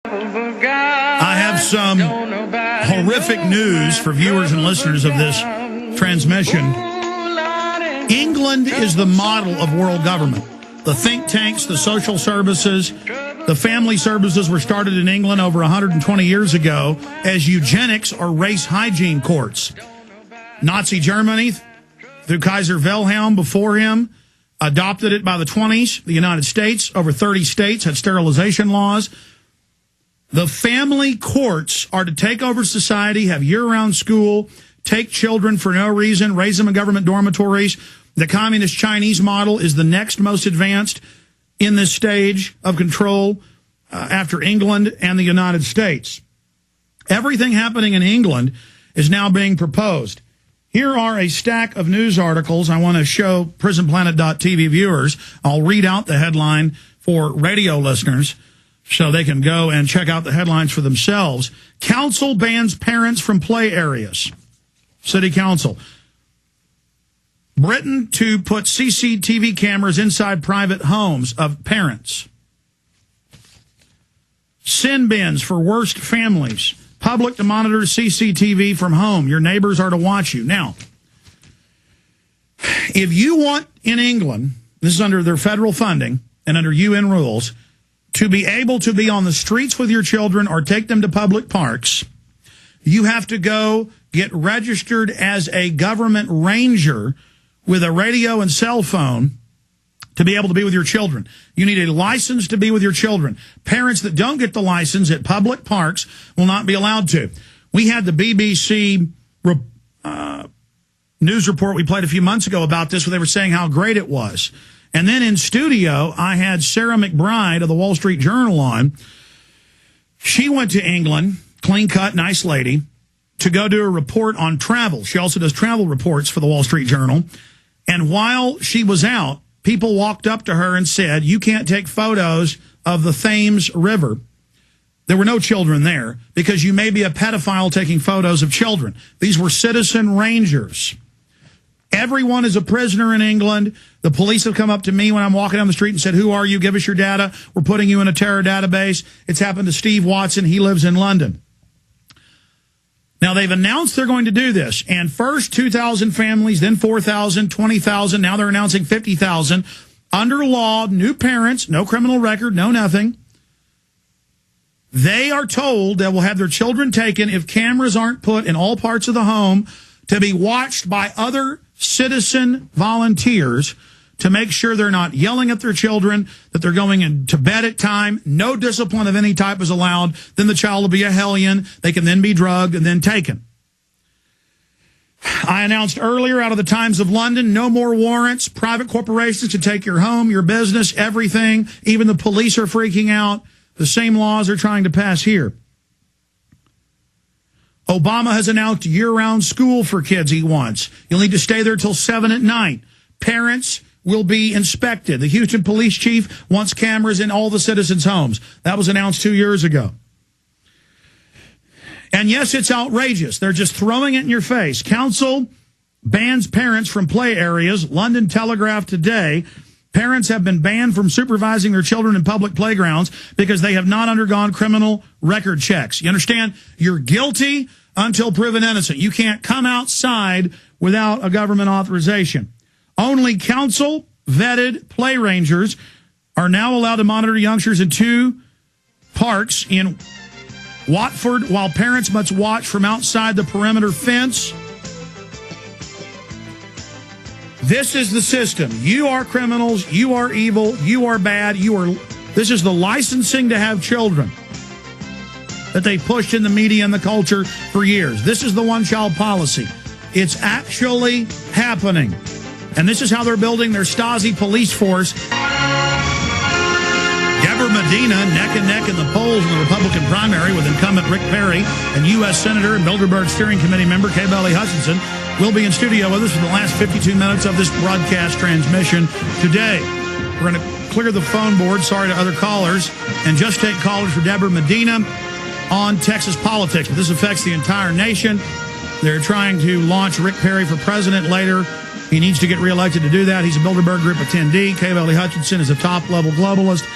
I have some horrific news for viewers and listeners of this transmission. England is the model of world government. The think tanks, the social services, the family services were started in England over 120 years ago as eugenics or race hygiene courts. Nazi Germany, through Kaiser Wilhelm before him, adopted it by the 20s. The United States, over 30 states, had sterilization laws. The family courts are to take over society, have year-round school, take children for no reason, raise them in government dormitories. The communist Chinese model is the next most advanced in this stage of control after England and the United States. Everything happening in England is now being proposed. Here are a stack of news articles I want to show PrisonPlanet.tv viewers. I'll read out the headline for radio listeners so they can go and check out the headlines for themselves. Council bans parents from play areas. City Council. Britain to put CCTV cameras inside private homes of parents. Sin bins for worst families. Public to monitor CCTV from home. Your neighbors are to watch you. Now, if you want in England, this is under their federal funding and under UN rules, to be able to be on the streets with your children or take them to public parks, you have to go get registered as a government ranger with a radio and cell phone to be able to be with your children. You need a license to be with your children. Parents that don't get the license at public parks will not be allowed to. We had the BBC news report we played a few months ago about this, where they were saying how great it was. And then in studio, I had Sarah McBride of the Wall Street Journal on. She went to England, clean-cut, nice lady, to go do a report on travel. She also does travel reports for the Wall Street Journal. And while she was out, people walked up to her and said, you can't take photos of the Thames River. There were no children there because you may be a pedophile taking photos of children. These were citizen rangers. Everyone is a prisoner in England. The police have come up to me when I'm walking down the street and said, who are you? Give us your data. We're putting you in a terror database. It's happened to Steve Watson. He lives in London. Now, they've announced they're going to do this. And first 2,000 families, then 4,000, 20,000. Now they're announcing 50,000. Under law, new parents, no criminal record, no nothing. They are told they will have their children taken if cameras aren't put in all parts of the home to be watched by other citizen volunteers to make sure they're not yelling at their children, that they're going into bed at time. No discipline of any type is allowed. Then the child will be a hellion. They can then be drugged and then taken. I announced earlier out of the Times of London, no more warrants, private corporations to take your home, your business, everything. Even the police are freaking out. The same laws are trying to pass here. Obama has announced year-round school for kids he wants. You'll need to stay there till 7 at night. Parents will be inspected. The Houston police chief wants cameras in all the citizens' homes. That was announced 2 years ago. And yes, it's outrageous. They're just throwing it in your face. Council bans parents from play areas. London Telegraph today. Parents have been banned from supervising their children in public playgrounds because they have not undergone criminal record checks. You understand? You're guilty until proven innocent. You can't come outside without a government authorization. Only council-vetted play rangers are now allowed to monitor youngsters in 2 parks in Watford, while parents must watch from outside the perimeter fence. This is the system. You are criminals. You are evil. You are bad. This is the licensing to have children that they pushed in the media and the culture for years. This is the one-child policy. It's actually happening. And this is how they're building their Stasi police force. Deborah Medina, neck and neck in the polls in the Republican primary with incumbent Rick Perry and U.S. Senator and Bilderberg Steering Committee member Kay Bailey Hutchinson will be in studio with us for the last 52 minutes of this broadcast transmission today. We're going to clear the phone board, sorry to other callers, and just take callers for Deborah Medina on Texas politics. But this affects the entire nation. They're trying to launch Rick Perry for president later. He needs to get reelected to do that. He's a Bilderberg Group attendee. Kay Bailey Hutchinson is a top-level globalist.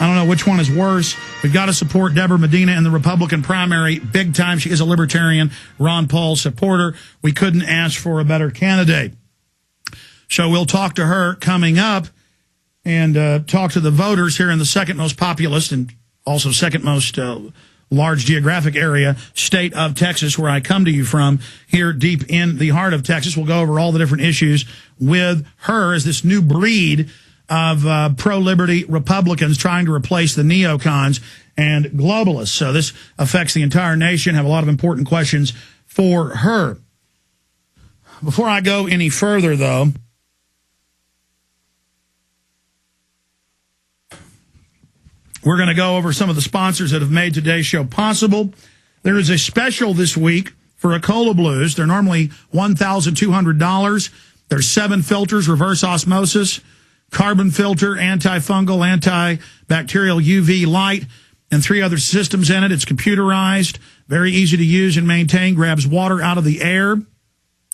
I don't know which one is worse. We've got to support Deborah Medina in the Republican primary big time. She is a libertarian Ron Paul supporter. We couldn't ask for a better candidate. So we'll talk to her coming up and talk to the voters here in the second most populous and also second most large geographic area, state of Texas, where I come to you from, here deep in the heart of Texas. We'll go over all the different issues with her as this new breed of pro-liberty Republicans trying to replace the neocons and globalists. So this affects the entire nation. Have a lot of important questions for her. Before I go any further, though, we're going to go over some of the sponsors that have made today's show possible. There is a special this week for Ecola Blues. They're normally $1,200. There's 7 filters, reverse osmosis, carbon filter, antifungal, antibacterial UV light, and 3 other systems in it. It's computerized, very easy to use and maintain, grabs water out of the air,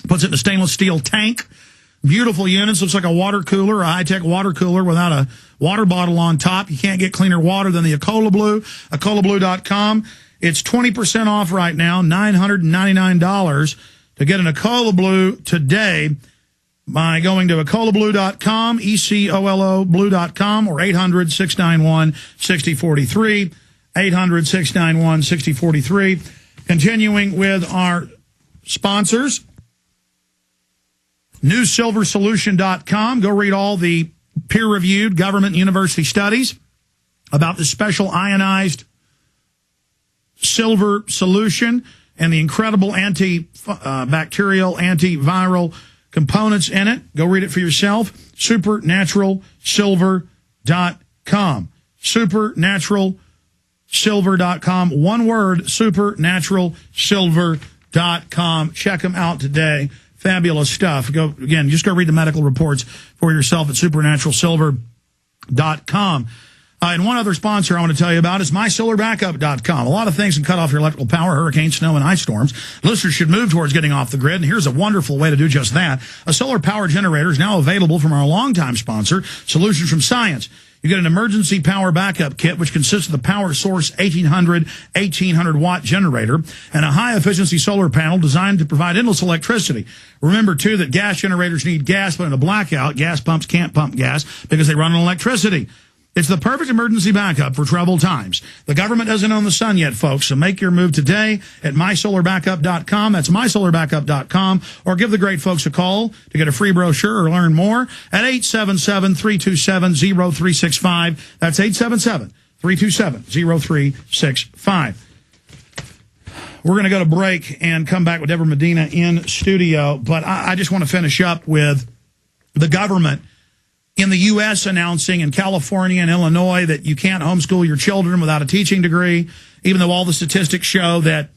puts it in a stainless steel tank. Beautiful units. Looks like a water cooler, a high-tech water cooler without a water bottle on top. You can't get cleaner water than the Ecola Blue, EcolaBlue.com. It's 20% off right now, $999 to get an Ecola Blue today by going to EcolaBlue.com, ECOLO Blue.com, or 800-691-6043, 800-691-6043. Continuing with our sponsors, NewSilverSolution.com. Go read all the peer-reviewed government and university studies about the special ionized silver solution and the incredible antibacterial, antiviral components in it. Go read it for yourself. SupernaturalSilver.com. SupernaturalSilver.com. One word, SupernaturalSilver.com. Check them out today. Fabulous stuff. Just go read the medical reports for yourself at SupernaturalSilver.com. And one other sponsor I want to tell you about is MySolarBackup.com. A lot of things can cut off your electrical power, hurricane, snow, and ice storms. Listeners should move towards getting off the grid, and here's a wonderful way to do just that. A solar power generator is now available from our longtime sponsor, Solutions from Science. You get an emergency power backup kit, which consists of the Power Source 1800-watt generator and a high-efficiency solar panel designed to provide endless electricity. Remember, too, that gas generators need gas, but in a blackout, gas pumps can't pump gas because they run on electricity. It's the perfect emergency backup for troubled times. The government doesn't own the sun yet, folks, so make your move today at MySolarBackup.com. That's MySolarBackup.com, or give the great folks a call to get a free brochure or learn more at 877-327-0365. That's 877-327-0365. We're going to go to break and come back with Deborah Medina in studio, but I just want to finish up with the government in the U.S. announcing in California and Illinois that you can't homeschool your children without a teaching degree, even though all the statistics show that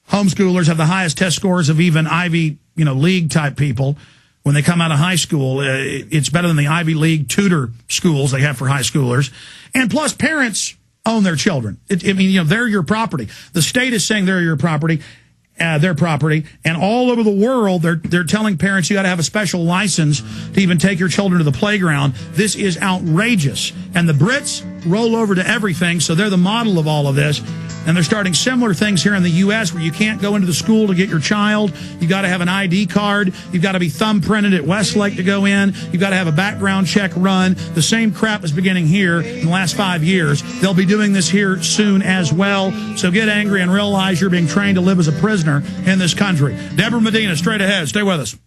homeschoolers have the highest test scores of even Ivy, League type people when they come out of high school. It's better than the Ivy League tutor schools they have for high schoolers. And plus, parents own their children. They're your property. The state is saying they're your property. Their property, and all over the world, they're telling parents you got to have a special license to even take your children to the playground. This is outrageous, and the Brits roll over to everything, so they're the model of all of this. And they're starting similar things here in the U.S. where you can't go into the school to get your child. You got to have an ID card. You've got to be thumbprinted at Westlake to go in. You've got to have a background check run. The same crap is beginning here in the last 5 years. They'll be doing this here soon as well. So get angry and realize you're being trained to live as a prisoner in this country. Deborah Medina, straight ahead. Stay with us.